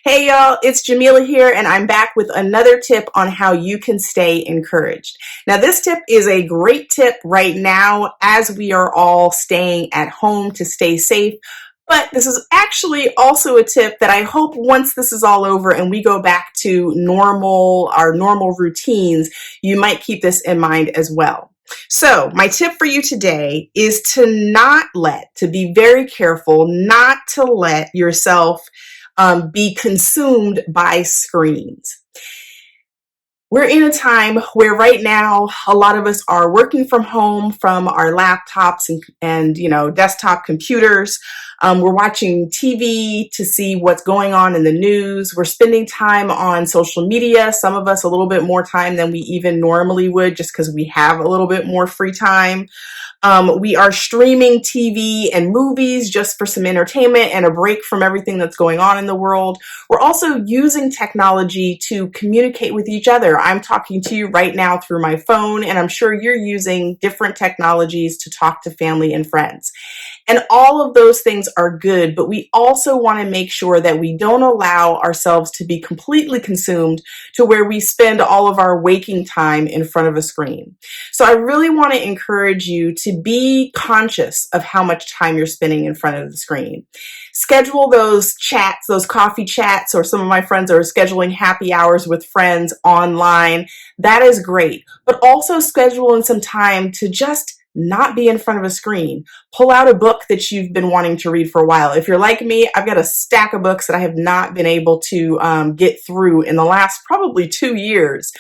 Hey y'all, it's Jamila here, and I'm back with another tip on how you can stay encouraged. Now, this tip is a great tip right now as we are all staying at home to stay safe. But this is actually also a tip that I hope once this is all over and we go back to our normal routines, you might keep this in mind as well. So my tip for you today is to be very careful, not to let yourself be consumed by screens. We're in a time where right now a lot of us are working from home from our laptops and desktop computers. We're watching TV to see what's going on in the news. We're spending time on social media, some of us a little bit more time than we even normally would just because we have a little bit more free time. We are streaming TV and movies just for some entertainment and a break from everything that's going on in the world. We're also using technology to communicate with each other. I'm talking to you right now through my phone, and I'm sure you're using different technologies to talk to family and friends. And all of those things are good, but we also want to make sure that we don't allow ourselves to be completely consumed to where we spend all of our waking time in front of a screen. So I really want to encourage you to be conscious of how much time you're spending in front of the screen. Schedule those chats, those coffee chats, or some of my friends are scheduling happy hours with friends online. That is great. But also schedule in some time to just not be in front of a screen. Pull out a book that you've been wanting to read for a while. If you're like me, I've got a stack of books that I have not been able to get through in the last probably 2 years.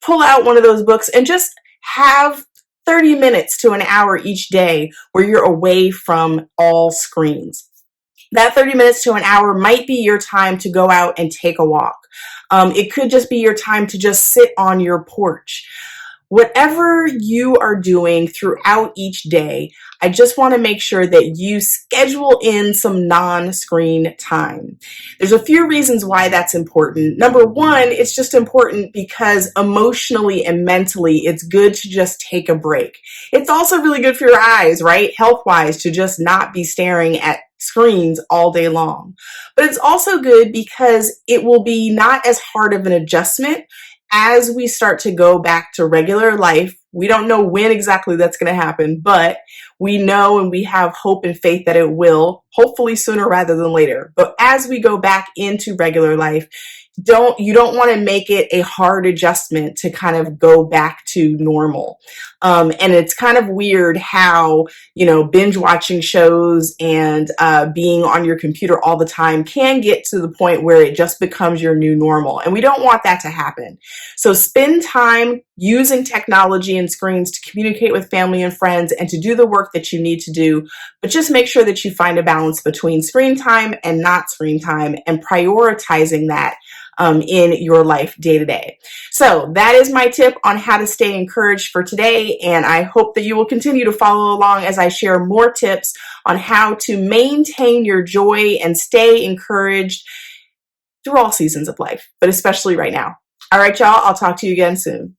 Pull out one of those books and just have 30 minutes to an hour each day where you're away from all screens. That 30 minutes to an hour might be your time to go out and take a walk. It could just be your time to just sit on your porch. Whatever you are doing throughout each day, I just want to make sure that you schedule in some non-screen time. There's a few reasons why that's important. Number one, it's just important because emotionally and mentally, it's good to just take a break. It's also really good for your eyes, right? Health-wise, to just not be staring at screens all day long. But it's also good because it will be not as hard of an adjustment as we start to go back to regular life. We don't know when exactly that's going to happen, but we know and we have hope and faith that it will, hopefully sooner rather than later. But as we go back into regular life, you don't want to make it a hard adjustment to kind of go back to normal. And it's kind of weird how, binge watching shows and being on your computer all the time can get to the point where it just becomes your new normal. And we don't want that to happen. So spend time using technology and screens to communicate with family and friends and to do the work that you need to do. But just make sure that you find a balance between screen time and not screen time and prioritizing that in your life day to day. So that is my tip on how to stay encouraged for today. And I hope that you will continue to follow along as I share more tips on how to maintain your joy and stay encouraged through all seasons of life, but especially right now. All right, y'all, I'll talk to you again soon.